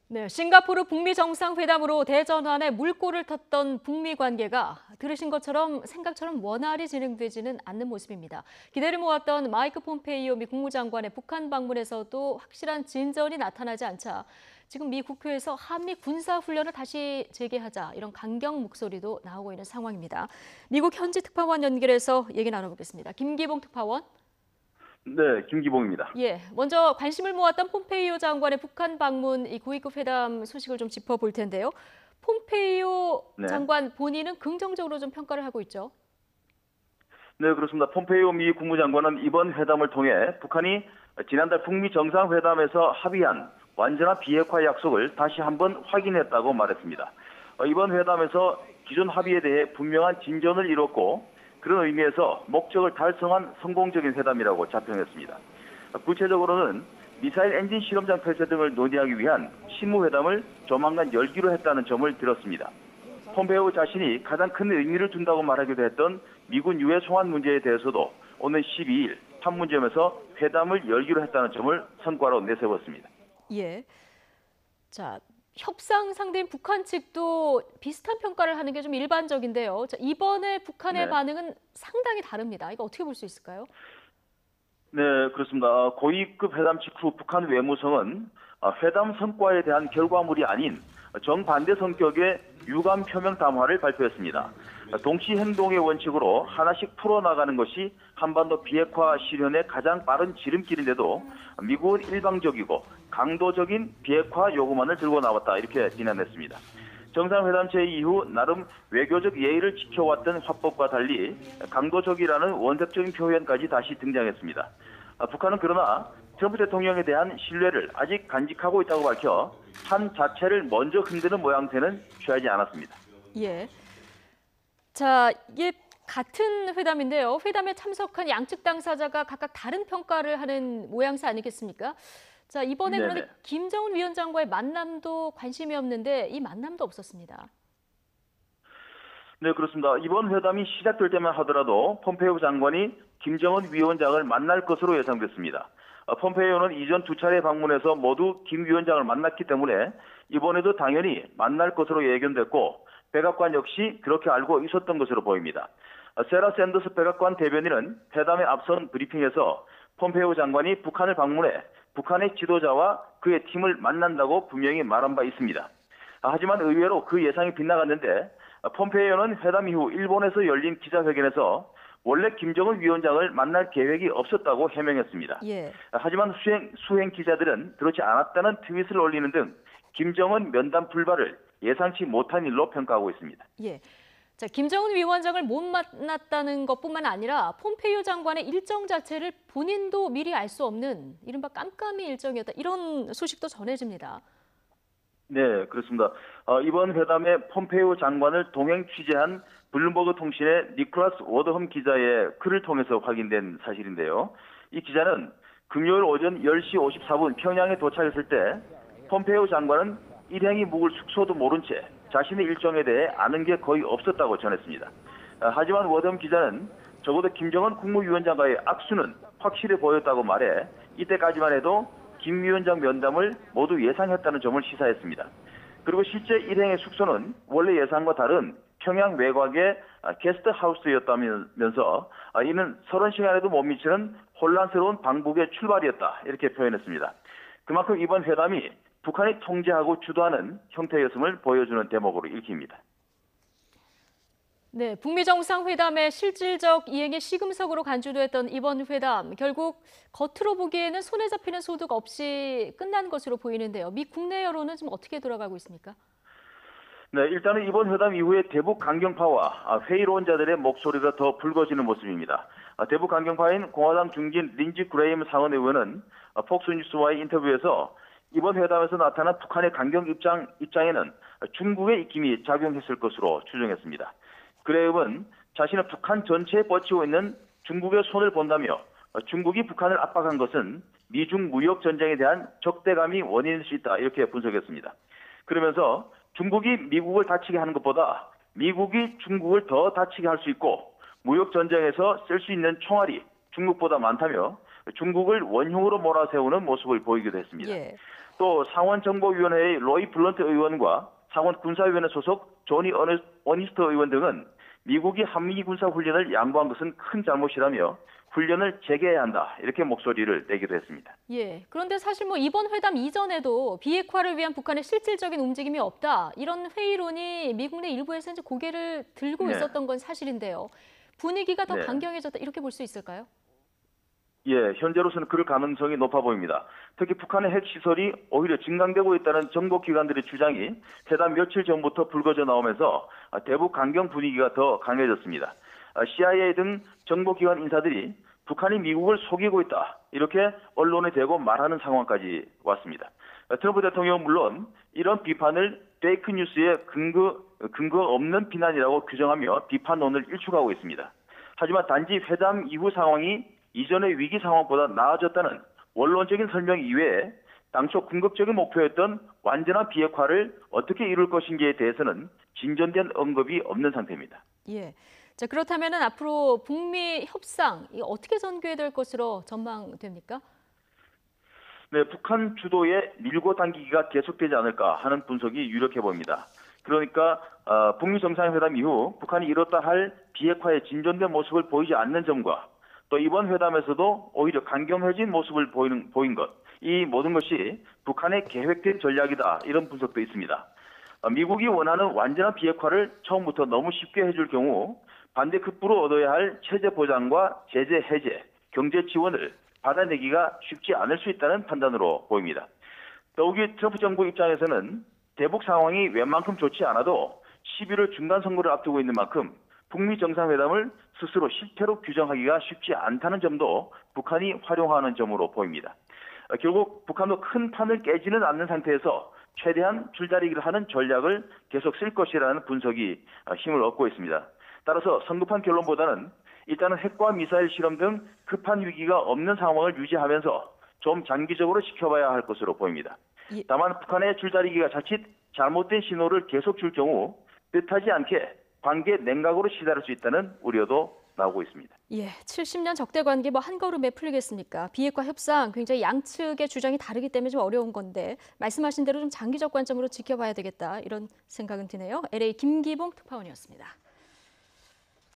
네, 싱가포르 북미 정상회담으로 대전환에 물꼬를 텄던 북미 관계가 들으신 것처럼 생각처럼 원활히 진행되지는 않는 모습입니다. 기대를 모았던 마이크 폼페이오 미 국무장관의 북한 방문에서도 확실한 진전이 나타나지 않자 지금 미 국회에서 한미 군사훈련을 다시 재개하자 이런 강경 목소리도 나오고 있는 상황입니다. 미국 현지 특파원 연결해서 얘기 나눠보겠습니다. 김기봉 특파원. 네, 김기봉입니다. 예, 먼저 관심을 모았던 폼페이오 장관의 북한 방문 이 고위급 회담 소식을 좀 짚어볼 텐데요. 폼페이오 네. 장관 본인은 긍정적으로 좀 평가를 하고 있죠. 네, 그렇습니다. 폼페이오 미 국무장관은 이번 회담을 통해 북한이 지난달 북미 정상회담에서 합의한 완전한 비핵화 약속을 다시 한번 확인했다고 말했습니다. 이번 회담에서 기존 합의에 대해 분명한 진전을 이뤘고 그런 의미에서 목적을 달성한 성공적인 회담이라고 자평했습니다. 구체적으로는 미사일 엔진 실험장 폐쇄 등을 논의하기 위한 실무회담을 조만간 열기로 했다는 점을 들었습니다. 폼페이오 자신이 가장 큰 의미를 둔다고 말하기도 했던 미군 유해 송환 문제에 대해서도 오늘 12일 판문점에서 회담을 열기로 했다는 점을 성과로 내세웠습니다. 예. 자, 협상 상대인 북한 측도 비슷한 평가를 하는 게 좀 일반적인데요. 자, 이번에 북한의 네. 반응은 상당히 다릅니다. 이거 어떻게 볼 수 있을까요? 네, 그렇습니다. 고위급 회담 직후 북한 외무성은 회담 성과에 대한 결과물이 아닌 정반대 성격의 유감 표명 담화를 발표했습니다. 동시 행동의 원칙으로 하나씩 풀어나가는 것이 한반도 비핵화 실현의 가장 빠른 지름길인데도 미국은 일방적이고 강도적인 비핵화 요구만을 들고 나왔다 이렇게 비난했습니다. 정상회담 제의 이후 나름 외교적 예의를 지켜왔던 화법과 달리 강도적이라는 원색적인 표현까지 다시 등장했습니다. 북한은 그러나 트럼프 대통령에 대한 신뢰를 아직 간직하고 있다고 밝혀 판 자체를 먼저 흔드는 모양새는 취하지 않았습니다. 예. 자, 이게 같은 회담인데요. 회담에 참석한 양측 당사자가 각각 다른 평가를 하는 모양새 아니겠습니까? 자, 이번에 그런데 네네. 김정은 위원장과의 만남도 관심이 없는데 이 만남도 없었습니다. 네, 그렇습니다. 이번 회담이 시작될 때만 하더라도 폼페이오 장관이 김정은 위원장을 만날 것으로 예상됐습니다. 폼페이오는 이전 두 차례 방문해서 모두 김 위원장을 만났기 때문에 이번에도 당연히 만날 것으로 예견됐고 백악관 역시 그렇게 알고 있었던 것으로 보입니다. 세라 샌더스 백악관 대변인은 회담에 앞선 브리핑에서 폼페이오 장관이 북한을 방문해 북한의 지도자와 그의 팀을 만난다고 분명히 말한 바 있습니다. 하지만 의외로 그 예상이 빗나갔는데 폼페이오는 회담 이후 일본에서 열린 기자회견에서 원래 김정은 위원장을 만날 계획이 없었다고 해명했습니다. 예. 하지만 수행 기자들은 그렇지 않았다는 트윗을 올리는 등 김정은 면담 불발을 예상치 못한 일로 평가하고 있습니다. 예. 자, 김정은 위원장을 못 만났다는 것뿐만 아니라 폼페이오 장관의 일정 자체를 본인도 미리 알 수 없는 이른바 깜깜이 일정이었다. 이런 소식도 전해집니다. 네, 그렇습니다. 이번 회담에 폼페이오 장관을 동행 취재한 블룸버그 통신의 니콜라스 워더험 기자의 글을 통해서 확인된 사실인데요. 이 기자는 금요일 오전 10시 54분 평양에 도착했을 때 폼페이오 장관은 일행이 묵을 숙소도 모른 채 자신의 일정에 대해 아는 게 거의 없었다고 전했습니다. 하지만 워덤 기자는 적어도 김정은 국무위원장과의 악수는 확실해 보였다고 말해 이때까지만 해도 김 위원장 면담을 모두 예상했다는 점을 시사했습니다. 그리고 실제 일행의 숙소는 원래 예상과 다른 평양 외곽의 게스트하우스였다면서 이는 30시간에도 못 미치는 혼란스러운 방북의 출발이었다 이렇게 표현했습니다. 그만큼 이번 회담이 북한이 통제하고 주도하는 형태였음을 보여주는 대목으로 읽힙니다. 네, 북미 정상회담의 실질적 이행의 시금석으로 간주됐던 이번 회담, 결국 겉으로 보기에는 손에 잡히는 소득 없이 끝난 것으로 보이는데요. 미 국내 여론은 지금 어떻게 돌아가고 있습니까? 네, 일단은 이번 회담 이후에 대북 강경파와 회의론자들의 목소리가 더 붉어지는 모습입니다. 대북 강경파인 공화당 중진 린지 그레임 상원 의원은 폭스뉴스와의 인터뷰에서 이번 회담에서 나타난 북한의 강경 입장에는 중국의 입김이 작용했을 것으로 추정했습니다. 그레임은 자신은 북한 전체에 뻗치고 있는 중국의 손을 본다며 중국이 북한을 압박한 것은 미중 무역 전쟁에 대한 적대감이 원인일 수 있다 이렇게 분석했습니다. 그러면서 중국이 미국을 다치게 하는 것보다 미국이 중국을 더 다치게 할 수 있고 무역 전쟁에서 쓸 수 있는 총알이 중국보다 많다며 중국을 원흉으로 몰아세우는 모습을 보이기도 했습니다. 예. 또 상원정보위원회의 로이 블런트 의원과 상원 군사위원회 소속 조니 어니스트 의원 등은 미국이 한미 군사 훈련을 양보한 것은 큰 잘못이라며 훈련을 재개해야 한다 이렇게 목소리를 내기도 했습니다. 예. 그런데 사실 뭐 이번 회담 이전에도 비핵화를 위한 북한의 실질적인 움직임이 없다. 이런 회의론이 미국 내 일부에서 이제 고개를 들고 네. 있었던 건 사실인데요. 분위기가 더 네. 강경해졌다 이렇게 볼 수 있을까요? 예, 현재로서는 그럴 가능성이 높아 보입니다. 특히 북한의 핵시설이 오히려 증강되고 있다는 정보기관들의 주장이 회담 며칠 전부터 불거져 나오면서 대북 강경 분위기가 더 강해졌습니다. CIA 등 정보기관 인사들이 북한이 미국을 속이고 있다 이렇게 언론에 대고 말하는 상황까지 왔습니다. 트럼프 대통령은 물론 이런 비판을 페이크 뉴스의 근거 없는 비난이라고 규정하며 비판론을 일축하고 있습니다. 하지만 단지 회담 이후 상황이 이전의 위기 상황보다 나아졌다는 원론적인 설명 이외에 당초 궁극적인 목표였던 완전한 비핵화를 어떻게 이룰 것인지에 대해서는 진전된 언급이 없는 상태입니다. 예. 자, 그렇다면은 앞으로 북미 협상 이거 어떻게 전개될 것으로 전망됩니까? 네, 북한 주도의 밀고 당기기가 계속되지 않을까 하는 분석이 유력해 보입니다. 그러니까 북미 정상회담 이후 북한이 이뤘다 할 비핵화의 진전된 모습을 보이지 않는 점과 또 이번 회담에서도 오히려 강경해진 모습을 보인 것, 이 모든 것이 북한의 계획된 전략이다 이런 분석도 있습니다. 미국이 원하는 완전한 비핵화를 처음부터 너무 쉽게 해줄 경우 반대급부로 얻어야 할 체제 보장과 제재 해제, 경제 지원을 받아내기가 쉽지 않을 수 있다는 판단으로 보입니다. 더욱이 트럼프 정부 입장에서는 대북 상황이 웬만큼 좋지 않아도 11월 중간 선거를 앞두고 있는 만큼 북미 정상회담을 스스로 실패로 규정하기가 쉽지 않다는 점도 북한이 활용하는 점으로 보입니다. 결국 북한도 큰 판을 깨지는 않는 상태에서 최대한 줄다리기를 하는 전략을 계속 쓸 것이라는 분석이 힘을 얻고 있습니다. 따라서 성급한 결론보다는 일단은 핵과 미사일 실험 등 급한 위기가 없는 상황을 유지하면서 좀 장기적으로 지켜봐야 할 것으로 보입니다. 다만 북한의 줄다리기가 자칫 잘못된 신호를 계속 줄 경우 뜻하지 않게 관계 냉각으로 시달릴 수 있다는 우려도 나오고 있습니다. 예, 70년 적대 관계 뭐 한 걸음에 풀리겠습니까? 비핵화 협상 굉장히 양측의 주장이 다르기 때문에 좀 어려운 건데 말씀하신 대로 좀 장기적 관점으로 지켜봐야 되겠다 이런 생각은 드네요. LA 김기봉 특파원이었습니다.